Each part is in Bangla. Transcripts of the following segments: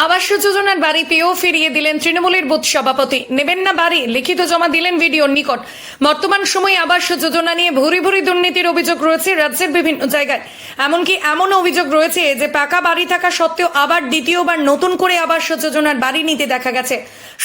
আবাস যোজনার বাড়ি পেয়েও ফিরিয়ে দিলেন তৃণমূলের বুথ সভাপতি। নেবেন না বাড়ি, লিখিত জমা দিলেন ভিডিওর নিকট। বর্তমান সময়ে আবাস যোজনা নিয়ে ভুরি ভুরি দুর্নীতির অভিযোগ রয়েছে রাজ্যের বিভিন্ন জায়গায়। এমনকি এমন অভিযোগ রয়েছে যে পাকা বাড়ি থাকা সত্ত্বেও আবার দ্বিতীয়বার নতুন করে আবাস যোজনার বাড়ি নিতে দেখা গেছে।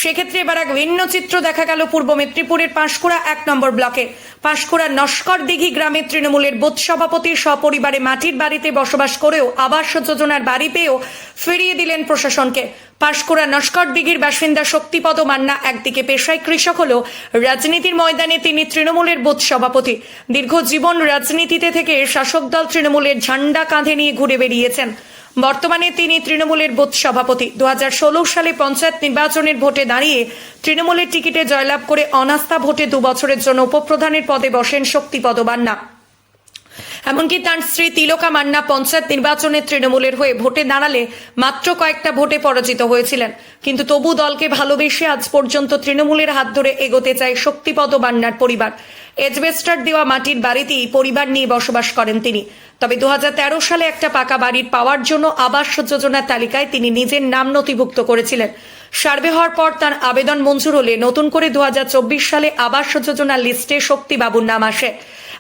সেক্ষেত্রে এবার এক ভিন্ন চিত্র দেখা গেল পূর্ব মেদিনীপুরের পাঁশকুড়া 1 নম্বর ব্লকে। পাঁশকুড়ার নস্কর দিঘি গ্রামের তৃণমূলের বুথ সভাপতির সপরিবারে মাটির বাড়িতে বসবাস করেও আবাস যোজনার বাড়ি পেয়েও ফিরিয়ে দিলেন প্রশাসনকে। পাঁশকুড়া নস্কর দিঘির বাসিন্দা শক্তিপদ মান্না একদিকে পেশায় কৃষক হলেও রাজনীতির ময়দানে তিনি তৃণমূলের বুথ সভাপতি। দীর্ঘ জীবন রাজনীতিতে থেকে শাসক দল তৃণমূলের ঝান্ডা কাঁধে নিয়ে ঘুরে বেরিয়েছেন। বর্তমানে তিনি তৃণমূলের বুথ সভাপতি। 2016 সালে পঞ্চায়েত নির্বাচনের ভোটে দাঁড়িয়ে তৃণমূলের টিকিটে জয়লাভ করে অনাস্থা ভোটে 2 বছরের জন্য উপপ্রধানের পদে বসেন শক্তিপদ মান্না। এমনকি তার স্ত্রী তিলকা মান্না পঞ্চায়েত নির্বাচনে তৃণমূলের হয়ে ভোটে দাঁড়ালে মাত্র কয়েকটা ভোটে পরাজিত হয়েছিলেন, কিন্তু তবু দলকে ভালোবেসে আজ পর্যন্ত তৃণমূলের হাত ধরে এগোতে চায় শক্তিপদ মান্নার পরিবার। এজবেস্টার দেওয়া মাটির বাড়িতেই পরিবার নিয়ে বসবাস করেন তিনি। তবে 2013 সালে একটা পাকা বাড়ির পাওয়ার জন্য আবাস যোজনার তালিকায় তিনি নিজের নাম নথিভুক্ত করেছিলেন। সার্ভে হওয়ার পর তার আবেদন মঞ্জুর হলে নতুন করে 2024 সালে আবাস যোজনার লিস্টে শক্তিবাবুর নাম আসে।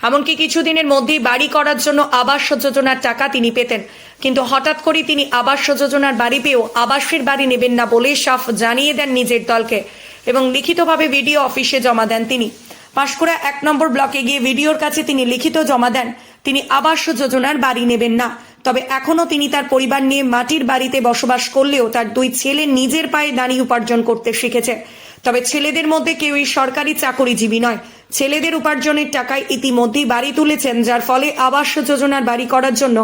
এমনকি কিছুদিনের মধ্যেই বাড়ি করার জন্য আবাস যোজনার টাকা তিনি পেতেন, কিন্তু হঠাৎ করে তিনি আবাস যোজনার বাড়ি পেয়েও আবাসের বাড়ি নেবেন না বলে সাফ জানিয়ে দেন নিজের দলকে এবং লিখিতভাবে ভিডিও অফিসে জমা দেন তিনি। পাঁশকুড়া 1 নম্বর ব্লকে গিয়ে ভিডিওর কাছে তিনি লিখিত জমা দেন তিনি আবাস যোজনার বাড়ি নেবেন না। তবে এখনো তিনি তার পরিবার নিয়ে মাটির বাড়িতে বসবাস করলেও তার 2 ছেলে নিজের পায়ে দাঁড়িয়ে উপার্জন করতে শিখেছে। তবে ছেলেদের মধ্যে কেউই সরকারি চাকরিজীবী নয়। ছেলেদের উপার্জনের টাকায় ইতিমধ্যেই বাড়ি তুলেছেন, যার ফলে আবাস যোজনার বাড়ি করার জন্য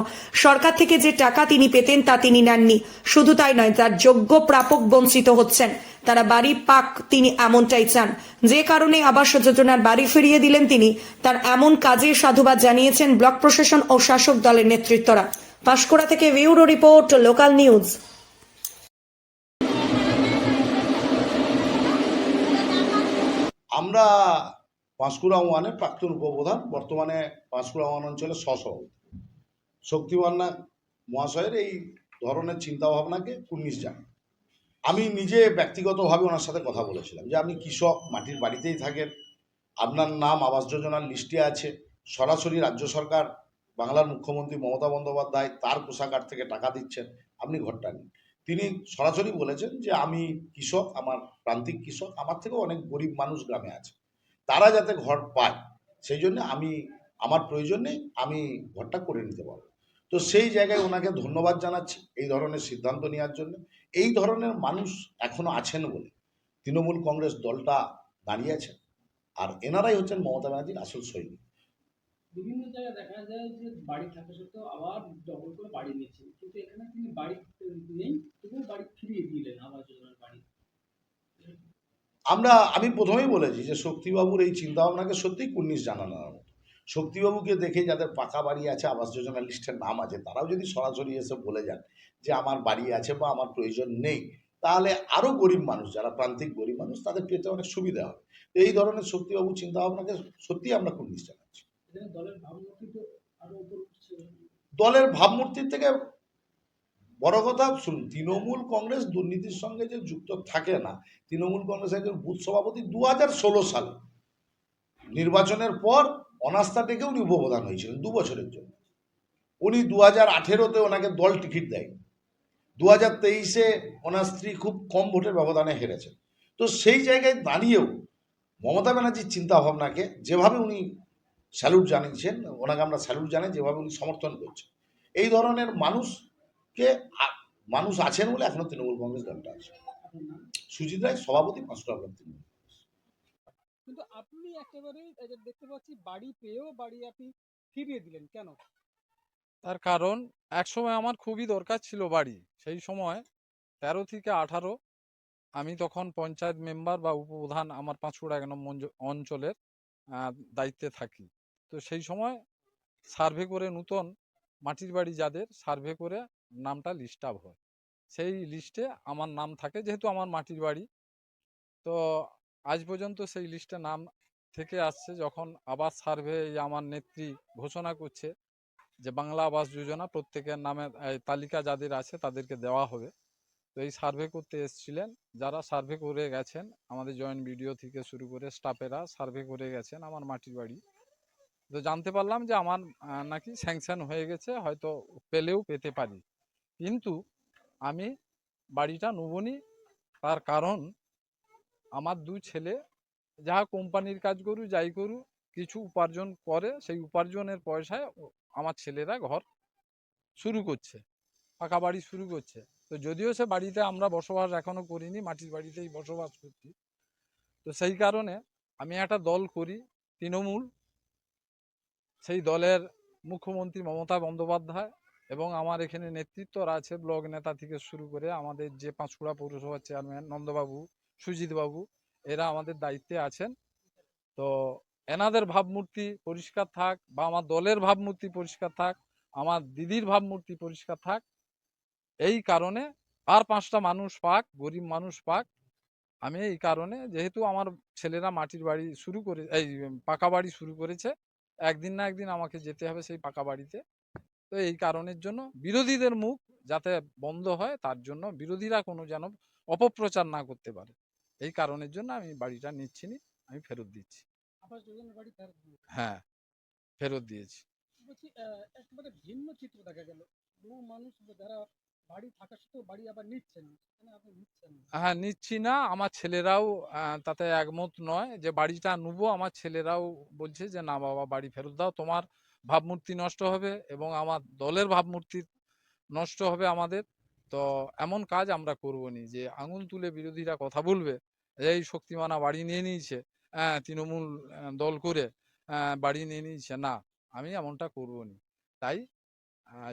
সরকার থেকে যে টাকা তিনি পেতেন তা তিনি নেননি। শুধু তাই নয়, তার যোগ্য প্রাপক বঞ্চিত হচ্ছেন। তারা বাড়ি পাক, তিনি এমনটাই চান, যে কারণে আবাস যোজনার বাড়ি ফিরিয়ে দিলেন তিনি। তার এমন কাজে সাধুবাদ জানিয়েছেন ব্লক প্রশাসন ও শাসক দলের নেতৃত্বরা। পাঁশকুড়া থেকে ব্যুরো রিপোর্ট, লোকাল নিউজ। আমরা পাঁশকুড়া ওয়ানের প্রাক্তন উপপ্রধান, বর্তমানে পাঁশকুড়া ওয়ান অঞ্চলের সহসভাপতি শক্তিমান্না মহাশয়ের এই ধরনের চিন্তাভাবনাকে কুর্নিশ জানাই। আমি নিজে ব্যক্তিগতভাবে ওনার সাথে কথা বলেছিলাম যে আপনি কৃষক, মাটির বাড়িতেই থাকেন, আপনার নাম আবাস যোজনার লিস্টে আছে, সরাসরি রাজ্য সরকার, বাংলার মুখ্যমন্ত্রী মমতা বন্দ্যোপাধ্যায় তার কোষাগার থেকে টাকা দিচ্ছেন, আপনি ঘরটা নিন। তিনি সরাসরি বলেছেন যে আমি কৃষক, আমার প্রান্তিক কৃষক, আমার থেকেও অনেক গরিব মানুষ গ্রামে আছে, তারা যাতে ঘর পায় সেই জন্য আমার প্রয়োজন নেই, আমি ঘরটা করে নিতে পারবো। তো সেই জায়গায় ওনাকে ধন্যবাদ জানাচ্ছি এই ধরনের সিদ্ধান্ত নেওয়ার জন্য। এই ধরনের মানুষ এখনো আছেন বলে তৃণমূল কংগ্রেস দলটা দাঁড়িয়ে আছে, আর এনারাই হচ্ছেন মমতা ব্যানার্জির আসল সৈনিক। বিভিন্ন জায়গায় দেখা যায় যে বাড়ি থাকা সত্ত্বেও আবার ডবল করে বাড়ি নিচ্ছেন, কিন্তু এখানে তিনি বাড়ি নেই, তবুও বাড়ি ফিরিয়ে দিলেন আবাস যোজনার বাড়ি। আমি প্রথমেই বলেছি যে শক্তিবাবুর এই চিন্তাভাবনাকে সত্যিই কুর্নিশ জানানোর মতো। শক্তিবাবুকে দেখে যাদের পাকা বাড়ি আছে, আবাস যোজনা লিস্টের নাম আছে, তারাও যদি সরাসরি এসে বলে যান যে আমার বাড়ি আছে বা আমার প্রয়োজন নেই, তাহলে আরও গরিব মানুষ, যারা প্রান্তিক গরিব মানুষ, তাদের পেতে অনেক সুবিধা হবে। তো এই ধরনের শক্তিবাবুর চিন্তাভাবনাকে সত্যিই আমরা কুর্নিশ জানাচ্ছি। এখানে দলের ভাবমূর্তি তো আরো উপর উঠছে। দলের ভাবমূর্তির থেকে বড় কথা শুনুন, তৃণমূল কংগ্রেস দুর্নীতির সঙ্গে যে যুক্ত থাকে না, তৃণমূল কংগ্রেস একজন বুথ সভাপতি 2016 সালে নির্বাচনের পর অনাস্থা ডেকে উনি উপপ্রধান হয়েছিলেন 2 বছরের জন্য। উনি 2018-তে ওনাকে দল টিকিট দেয়নি। 2023-এ ওনার স্ত্রী খুব কম ভোটের ব্যবধানে হেরেছেন। তো সেই জায়গায় দাঁড়িয়েও মমতা ব্যানার্জির চিন্তাভাবনাকে যেভাবে উনি স্যালুট জানিয়েছেন, ওনাকে আমরা স্যালুট জানাই, যেভাবে উনি সমর্থন করছেন, এই ধরনের মানুষ আছেন বলে এখনো তৃণমূল কংগ্রেস দলটা আছে। সুজিত রায়, সভাপতি, পাঁশকুড়া ব্লক তৃণমূল। কিন্তু আপনি একেবারে দেখতে পাচ্ছি বাড়ি পেয়েও বাড়ি আপনি ফিরিয়ে দিলেন কেন? তার কারণ একসময় আমার খুবই দরকার ছিল বাড়ি। সেই সময় 13 থেকে 18 আমি তখন পঞ্চায়েত মেম্বার বা উপপ্রধান আমার পাঁশকুড়া 1 নম্বর অঞ্চলের দায়িত্বে থাকি। তো সেই সময় সার্ভে করে নতুন মাটির বাড়ি যাদের সার্ভে করে নামটা লিস্ট আপ হয়, সেই লিস্টে আমার নাম থাকে, যেহেতু আমার মাটির বাড়ি। তো আজ পর্যন্ত সেই লিস্টে নাম থেকে আসছে। যখন আবার সার্ভে আমার নেত্রী ঘোষণা করছে যে বাংলা আবাস যোজনা প্রত্যেকের নামে তালিকা যাদের আছে তাদেরকে দেওয়া হবে, তো এই সার্ভে করতে এসেছিলেন, যারা সার্ভে করে গেছেন আমাদের জয়েন্ট বিডিও থেকে শুরু করে স্টাফেরা সার্ভে করে গেছেন আমার মাটির বাড়ি। তো জানতে পারলাম যে আমার নাকি স্যাংশন হয়ে গেছে, হয়তো পেলেও পেতে পারি, কিন্তু আমি বাড়িটা নেবনি। তার কারণ আমার দুই ছেলে যাহা কোম্পানির কাজ করু যাই করু কিছু উপার্জন করে, সেই উপার্জনের পয়সায় আমার ছেলেরা ঘর শুরু করছে, পাকা বাড়ি শুরু করছে। তো যদিও সে বাড়িতে আমরা বসবাস এখনো করিনি, মাটির বাড়িতেই বসবাস করছি। তো সেই কারণে আমি একটা দল করি, তৃণমূল। সেই দলের মুখ্যমন্ত্রী মমতা বন্দ্যোপাধ্যায় এবং আমার এখানে নেতৃত্বরা আছে, ব্লক নেতা থেকে শুরু করে আমাদের যে পাঁশকুড়া পৌরসভার চেয়ারম্যান নন্দবাবু, সুজিতবাবু, এরা আমাদের দায়িত্বে আছেন। তো এনাদের ভাবমূর্তি পরিষ্কার থাক, বা আমার দলের ভাবমূর্তি পরিষ্কার থাক, আমার দিদির ভাবমূর্তি পরিষ্কার থাক, এই কারণে আর 5টা মানুষ পাক, গরিব মানুষ পাক। আমি এই কারণে, যেহেতু আমার ছেলেরা মাটির বাড়ি শুরু করে এই পাকা বাড়ি শুরু করেছে, একদিন না একদিন আমাকে যেতে হবে সেই পাকা বাড়িতে। তো এই কারণের জন্য বিরোধীদের মুখ যাতে বন্ধ হয়, তার জন্য বিরোধীরা কোনো যেন অপপ্রচার না করতে পারে, এই কারণের জন্য আমি বাড়িটা নিচ্ছি নি, আমি ফেরত দিচ্ছি। আবাস যোজনার বাড়ি ফেরত দিয়েছে। হ্যাঁ, ফেরত দিয়েছি। বলছি একেবারে ভিন্ন চিত্র দেখা গেল। বহু মানুষ যারা বাড়ি থাকা সত্ত্বেও বাড়ি আবার নিচ্ছেন, সেখানে আপনি নিচ্ছেন না। হ্যাঁ, নিচ্ছি না। আমার ছেলেরাও তাতে একমত নয় যে বাড়িটা নেবো। আমার ছেলেরাও বলছে যে না বাবা, বাড়ি ফেরত দাও, তোমার ভাবমূর্তি নষ্ট হবে এবং আমার দলের ভাবমূর্তি নষ্ট হবে আমাদের। তো এমন কাজ আমরা করবো নি যে আঙুল তুলে বিরোধীরা কথা বলবে, এই শক্তিমানা বাড়ি নিয়ে নিয়েছে, তৃণমূল দল করে বাড়ি নিয়ে নিয়েছে, না, আমি এমনটা করবো নি। তাই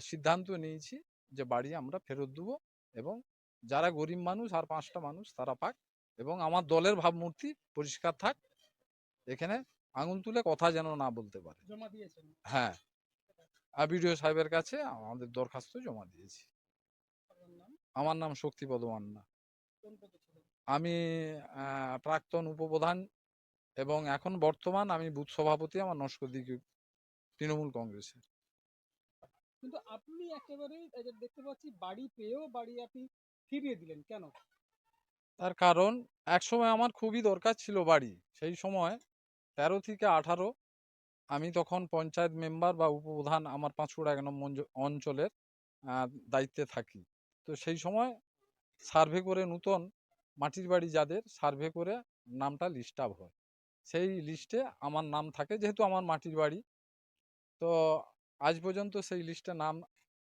সিদ্ধান্ত নিয়েছি যে বাড়ি আমরা ফেরত দেবো, এবং যারা গরিব মানুষ আর 5টা মানুষ তারা পাক, এবং আমার দলের ভাবমূর্তি পরিষ্কার থাক, এখানে আঙুল তুলে কথা যেন না বলতে পারে। জমা দিয়েছেন। হ্যাঁ, বিডিও সাহেবের কাছে আমাদের দরখাস্ত জমা দিয়েছি। আপনার নাম? আমার নাম শক্তিপদ মান্না। কোন পদে ছিলেন? আমি প্রাক্তন উপপ্রধান এবং এখন বর্তমান আমি বুথ সভাপতি আমার নস্করদিঘি তৃণমূল কংগ্রেসের। কিন্তু আপনি একেবারেই এই যে দেখতে পাচ্ছি বাড়ি পেয়েও বাড়ি আপনি ফিরিয়ে দিলেন কেন? তার কারণ একসময় আমার খুবই দরকার ছিল বাড়ি, সেই সময় 13 থেকে 18 আমি তখন পঞ্চায়েত মেম্বার বা উপপ্রধান আমার পাঁশকুড়া 1 নম্বর অঞ্চলের দায়িত্বে থাকি। তো সেই সময় সার্ভে করে নূতন মাটির বাড়ি যাদের সার্ভে করে নামটা লিস্ট আপ হয়, সেই লিস্টে আমার নাম থাকে, যেহেতু আমার মাটির বাড়ি। তো আজ পর্যন্ত সেই লিস্টে নাম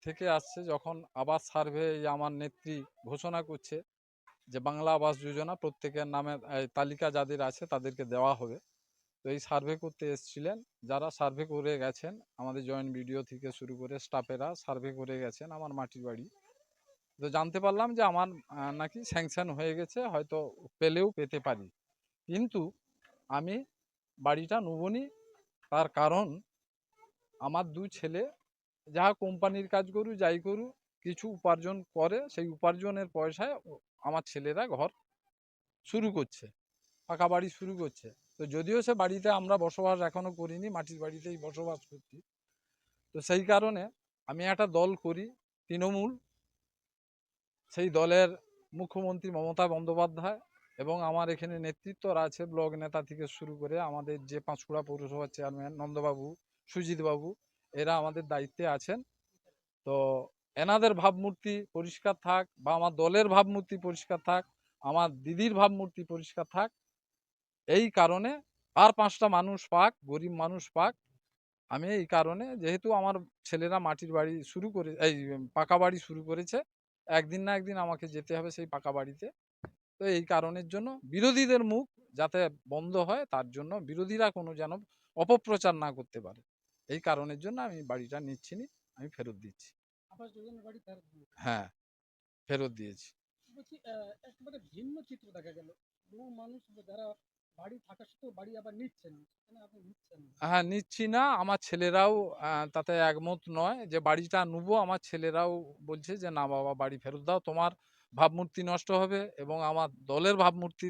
থেকে আসছে। যখন আবার সার্ভে আমার নেত্রী ঘোষণা করছে যে বাংলা আবাস যোজনা প্রত্যেকের নামে তালিকা যাদের আছে তাদেরকে দেওয়া হবে, তো এই সার্ভে করতে এসেছিলেন, যারা সার্ভে করে গেছেন আমাদের জয়েন্ট বিডিও থেকে শুরু করে স্টাফেরা সার্ভে করে গেছেন আমার মাটির বাড়ি। তো জানতে পারলাম যে আমার নাকি স্যাংশন হয়ে গেছে, হয়তো পেলেও পেতে পারি, কিন্তু আমি বাড়িটা নেবনি। তার কারণ আমার দুই ছেলে যাহা কোম্পানির কাজ করু যাই করু কিছু উপার্জন করে, সেই উপার্জনের পয়সায় আমার ছেলেরা ঘর শুরু করছে, পাকা বাড়ি শুরু করছে। তো যদিও সে বাড়িতে আমরা বসবাস এখনো করিনি, মাটির বাড়িতেই বসবাস করছি। তো সেই কারণে আমি একটা দল করি, তৃণমূল। সেই দলের মুখ্যমন্ত্রী মমতা বন্দ্যোপাধ্যায় এবং আমার এখানে নেতৃত্বরা আছে, ব্লক নেতা থেকে শুরু করে আমাদের যে পাঁশকুড়া পৌরসভার চেয়ারম্যান নন্দবাবু, সুজিতবাবু, এরা আমাদের দায়িত্বে আছেন। তো এনাদের ভাবমূর্তি পরিষ্কার থাক, বা আমার দলের ভাবমূর্তি পরিষ্কার থাক, আমার দিদির ভাবমূর্তি পরিষ্কার থাক, এই কারণে আর 5টা মানুষ পাক, গরিব মানুষ পাক। আমি এই কারণে, যেহেতু আমার ছেলেরা মাটির বাড়ি শুরু করে এই পাকা বাড়ি শুরু করেছে, একদিন না একদিন আমাকে যেতে হবে সেই পাকা বাড়িতে। তো এই কারণের জন্য বিরোধীদের মুখ যাতে বন্ধ হয়, তার জন্য বিরোধীরা কোনো যেন অপপ্রচার না করতে পারে, এই কারণের জন্য আমি বাড়িটা নিচ্ছি নি, আমি ফেরত দিচ্ছি। আবাস যোজনার বাড়ি ফেরত দিয়েছে। হ্যাঁ, ফেরত দিয়েছি। বলছি একেবারে ভিন্ন চিত্র দেখা গেল। বহু মানুষ যারা বাড়ি থাকা সত্ত্বেও বাড়ি আবার নিচ্ছেন, সেখানে আপনি নিচ্ছেন না। হ্যাঁ, নিচ্ছি না। আমার ছেলেরাও তাতে একমত নয় যে বাড়িটা নেবো। আমার ছেলেরাও বলছে যে না বাবা, বাড়ি ফেরত দাও, তোমার ভাবমূর্তি নষ্ট হবে এবং আমার দলের ভাবমূর্তি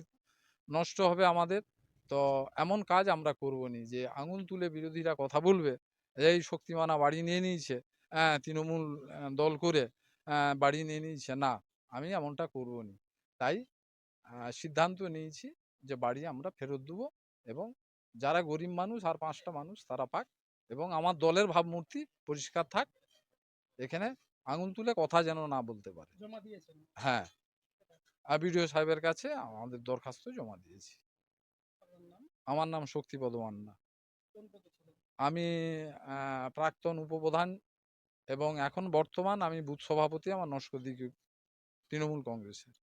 নষ্ট হবে আমাদের। তো এমন কাজ আমরা করবো নি যে আঙুল তুলে বিরোধীরা কথা বলবে, এই শক্তিমানা বাড়ি নিয়ে নিয়েছে, তৃণমূল দল করে বাড়ি নিয়ে নিয়েছে, না, আমি এমনটা করবো নি। তাই সিদ্ধান্ত নিয়েছি যে বাড়ি আমরা ফেরত দেবো, এবং যারা গরিব মানুষ আর 5টা মানুষ তারা পাক, এবং আমার দলের ভাবমূর্তি পরিষ্কার থাক, এখানে আঙুল তুলে কথা যেন না বলতে পারে। জমা দিয়েছেন? হ্যাঁ, আর বিডিও সাহেবের কাছে আমাদের দরখাস্ত জমা দিয়েছি। আপনার নাম? আমার নাম শক্তিপদ মান্না। কোন পদে ছিলেন? আমি প্রাক্তন উপপ্রধান, এবং এখন বর্তমান আমি বুথ সভাপতি আমার নস্করদিঘি তৃণমূল কংগ্রেসের।